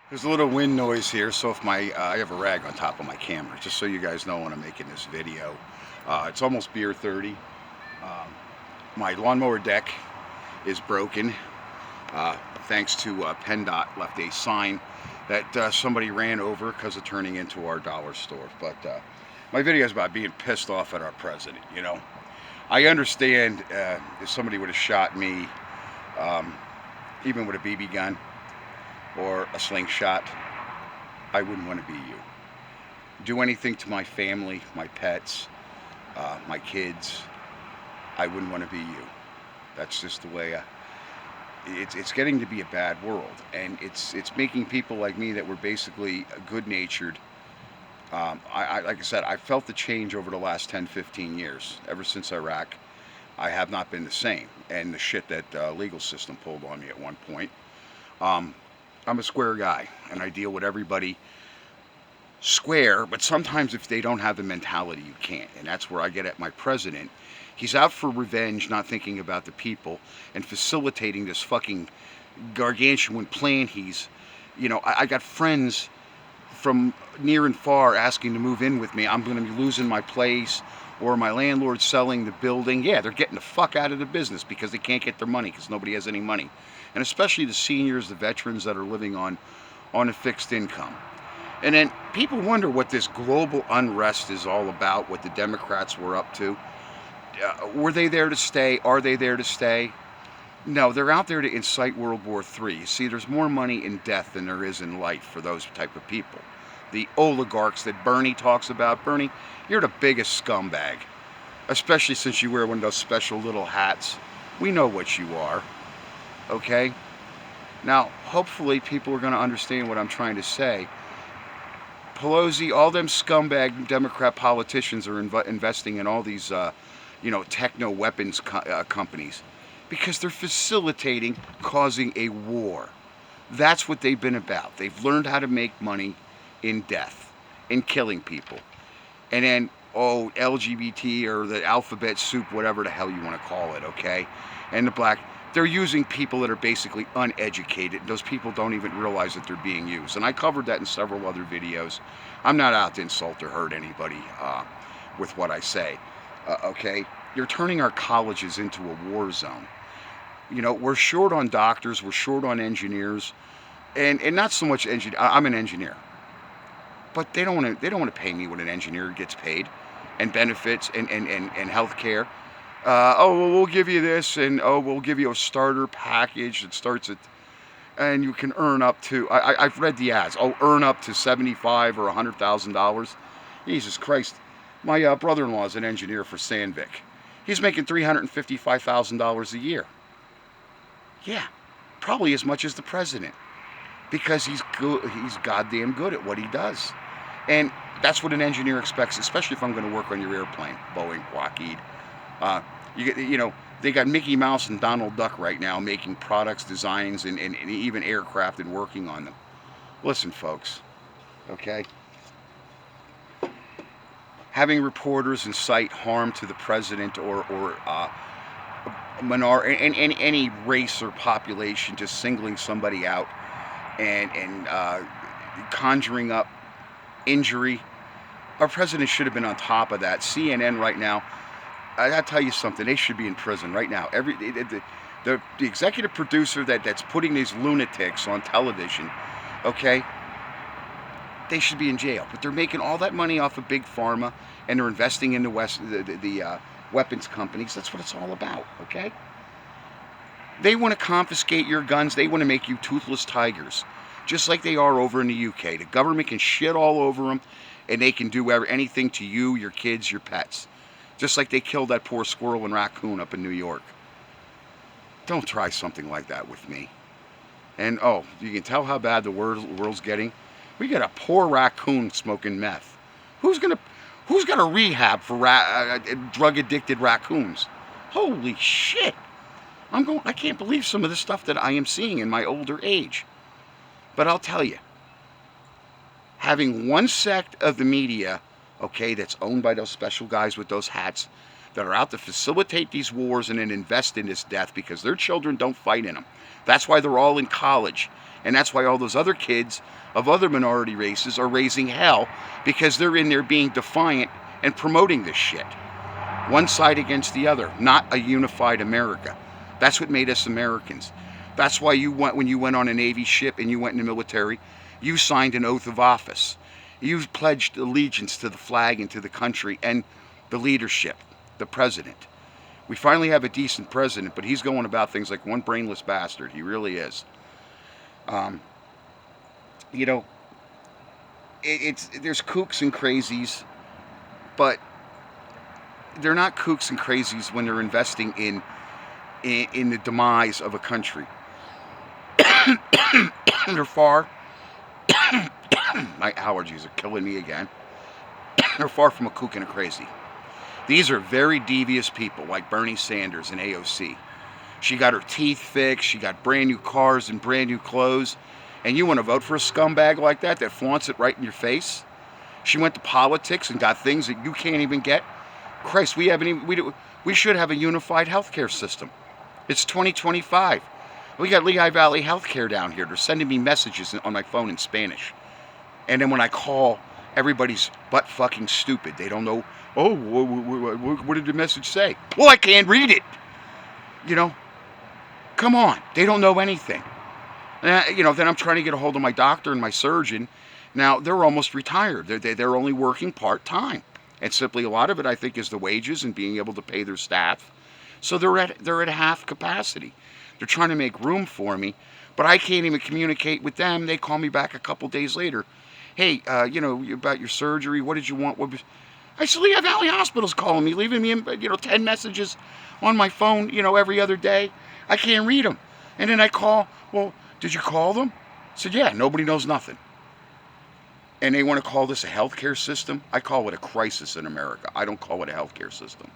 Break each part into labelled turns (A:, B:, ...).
A: There's a little wind noise here, so if I have a rag on top of my camera, just so you guys know when I'm making this video. It's almost beer 30. Um, my lawnmower deck is broken. Thanks to PennDOT left a sign that somebody ran over because of turning into our dollar store. But my video is about being pissed off at our president. You know, I understand if somebody would have shot me, um, even with a BB gun or a slingshot, I wouldn't want to be you. Do anything to my family, my pets, my kids, I wouldn't want to be you. That's just the way it's getting to be a bad world, and it's making people like me that were basically good-natured. Like I said, I felt the change over the last 10, 15 years. Ever since Iraq, I have not been the same, and the shit that legal system pulled on me at one point. Um, I'm a square guy, and I deal with everybody square, but sometimes if they don't have the mentality, you can't. And that's where I get at my president. He's out for revenge, not thinking about the people, and facilitating this fucking gargantuan plan. I got friends from near and far asking to move in with me. I'm going to be losing my place, or my landlord's selling the building. Yeah, they're getting the fuck out of the business because they can't get their money because nobody has any money. And especially the seniors, the veterans that are living on a fixed income. And then people wonder what this global unrest is all about, what the Democrats were up to. Were they there to stay? Are they there to stay? No, they're out there to incite World War III. You see, there's more money in death than there is in life for those type of people. The oligarchs that Bernie talks about. Bernie, you're the biggest scumbag, especially since you wear one of those special little hats. We know what you are, okay? Now, hopefully people are going to understand what I'm trying to say. Pelosi, all them scumbag Democrat politicians are investing in all these, techno weapons companies because they're facilitating causing a war. That's what they've been about. They've learned how to make money in death, in killing people. And then, LGBT or the alphabet soup, whatever the hell you want to call it, okay? And the black, they're using people that are basically uneducated. Those people don't even realize that they're being used. And I covered that in several other videos. I'm not out to insult or hurt anybody with what I say, okay? You're turning our colleges into a war zone. You know, we're short on doctors, we're short on engineers, and not so much engineer. I'm an engineer, but they don't want to pay me what an engineer gets paid, and benefits and health care. Well, we'll give you this, and we'll give you a starter package that starts at, and you can earn up to. I've read the ads. Earn up to $75,000 or $100,000. Jesus Christ, my brother-in-law is an engineer for Sandvik. He's making $355,000 a year. Yeah, probably as much as the president, because he's good. He's goddamn good at what he does, and that's what an engineer expects. Especially if I'm going to work on your airplane, Boeing, Lockheed. They got Mickey Mouse and Donald Duck right now making products, designs, and even aircraft and working on them. Listen, folks, okay? Having reporters incite harm to the president or any race or population, just singling somebody out and conjuring up injury. Our president should have been on top of that. CNN right now, I'll tell you something, they should be in prison right now. The executive producer that's putting these lunatics on television, okay, they should be in jail. But they're making all that money off of big pharma, and they're investing in the weapons companies. That's what it's all about, okay? They want to confiscate your guns. They want to make you toothless tigers, just like they are over in the UK. The government can shit all over them, and they can do anything to you, your kids, your pets. Just like they killed that poor squirrel and raccoon up in New York. Don't try something like that with me. And you can tell how bad the world's getting. We got a poor raccoon smoking meth. Who's got a rehab for drug-addicted raccoons? Holy shit! I can't believe some of the stuff that I am seeing in my older age. But I'll tell you, having one sect of the media, okay, that's owned by those special guys with those hats, that are out to facilitate these wars and then invest in this death because their children don't fight in them. That's why they're all in college. And that's why all those other kids of other minority races are raising hell, because they're in there being defiant and promoting this shit. One side against the other, not a unified America. That's what made us Americans. That's why when you went on a Navy ship and you went in the military, you signed an oath of office. You pledged allegiance to the flag and to the country and the leadership, the president. We finally have a decent president, but he's going about things like one brainless bastard. He really is. You know, there's kooks and crazies, but they're not kooks and crazies when they're investing in the demise of a country. They're far. My allergies are killing me again. They're far from a kook and a crazy. These are very devious people like Bernie Sanders and AOC. She got her teeth fixed, she got brand new cars and brand new clothes, and you want to vote for a scumbag like that flaunts it right in your face? She went to politics and got things that you can't even get? Christ, we should have a unified healthcare system. It's 2025. We got Lehigh Valley Healthcare down here. They're sending me messages on my phone in Spanish. And then when I call, everybody's butt fucking stupid. They don't know, oh, what did the message say? Well, I can't read it. You know, come on. They don't know anything. You know, then I'm trying to get a hold of my doctor and my surgeon. Now, they're almost retired. They're only working part-time. And simply a lot of it, I think, is the wages and being able to pay their staff. So they're at half capacity. They're trying to make room for me, but I can't even communicate with them. They call me back a couple days later. Hey, you know, about your surgery, what did you want? I said, Lehigh Valley Hospital's calling me, leaving me, 10 messages on my phone, every other day. I can't read them. And then I call, well, did you call them? I said, yeah, nobody knows nothing. And they want to call this a healthcare system? I call it a crisis in America. I don't call it a healthcare system.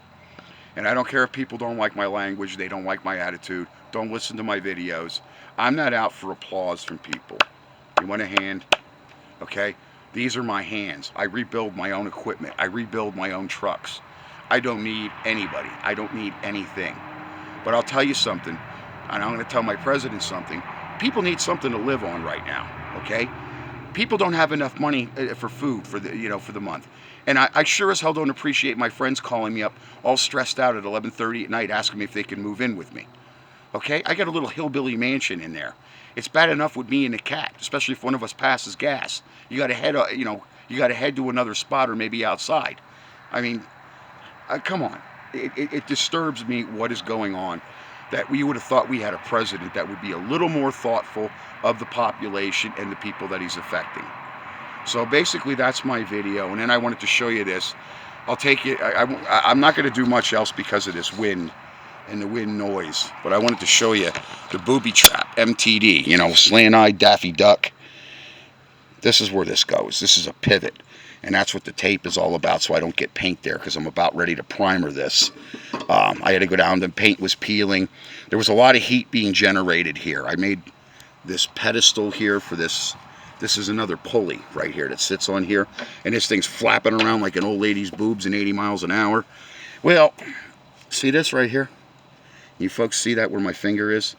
A: And I don't care if people don't like my language, they don't like my attitude, don't listen to my videos. I'm not out for applause from people. You want a hand? Okay? These are my hands. I rebuild my own equipment. I rebuild my own trucks. I don't need anybody. I don't need anything. But I'll tell you something, and I'm going to tell my president something. People need something to live on right now, okay? People don't have enough money for food for the month. And I sure as hell don't appreciate my friends calling me up all stressed out at 11:30 at night asking me if they can move in with me. Okay? I got a little hillbilly mansion in there. It's bad enough with me and the cat, especially if one of us passes gas. You got to head to another spot or maybe outside. I mean, come on. It disturbs me what is going on. That we would have thought we had a president that would be a little more thoughtful of the population and the people that he's affecting. So basically that's my video, and then I wanted to show you this. I'll take it. I'm not going to do much else because of this wind and the wind noise, but I wanted to show you the booby trap, MTD, slant-eyed Daffy Duck. This is where this goes. This is a pivot, and that's what the tape is all about, so I don't get paint there because I'm about ready to primer this. I had to go down, the paint was peeling. There was a lot of heat being generated here. I made this pedestal here for this. This is another pulley right here that sits on here, and this thing's flapping around like an old lady's boobs in 80 miles an hour. Well, see this right here? You folks see that where my finger is?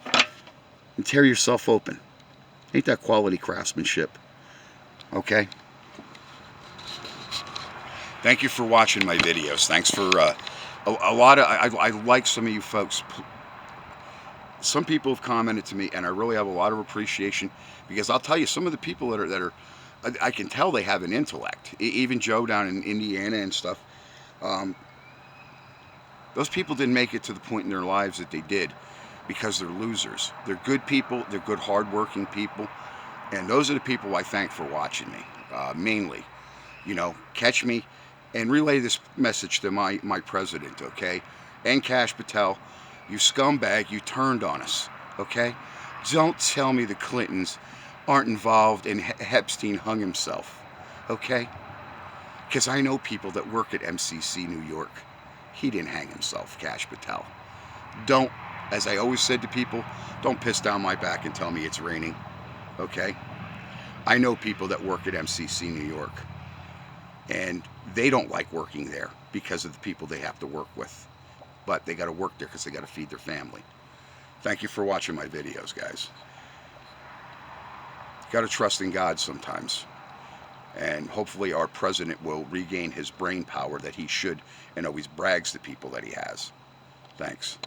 A: And tear yourself open. Ain't that quality craftsmanship? Okay? Thank you for watching my videos. Thanks for a lot of, I like some of you folks. Some people have commented to me, and I really have a lot of appreciation, because I'll tell you, some of the people that are I can tell they have an intellect. Even Joe down in Indiana and stuff. Those people didn't make it to the point in their lives that they did because they're losers. They're good people. They're good, hardworking people, and those are the people I thank for watching me. Mainly, catch me and relay this message to my president, okay? And KASH PATEL. You scumbag, you turned on us, okay? Don't tell me the Clintons aren't involved and Epstein hung himself, okay? Because I know people that work at MCC New York. He didn't hang himself, KASH PATEL. Don't, as I always said to people, don't piss down my back and tell me it's raining, okay? I know people that work at MCC New York, and they don't like working there because of the people they have to work with. but they got to work there because they got to feed their family. Thank you for watching my videos, guys. Got to trust in God sometimes. And hopefully our president will regain his brain power that he should and always brags to people that he has. Thanks.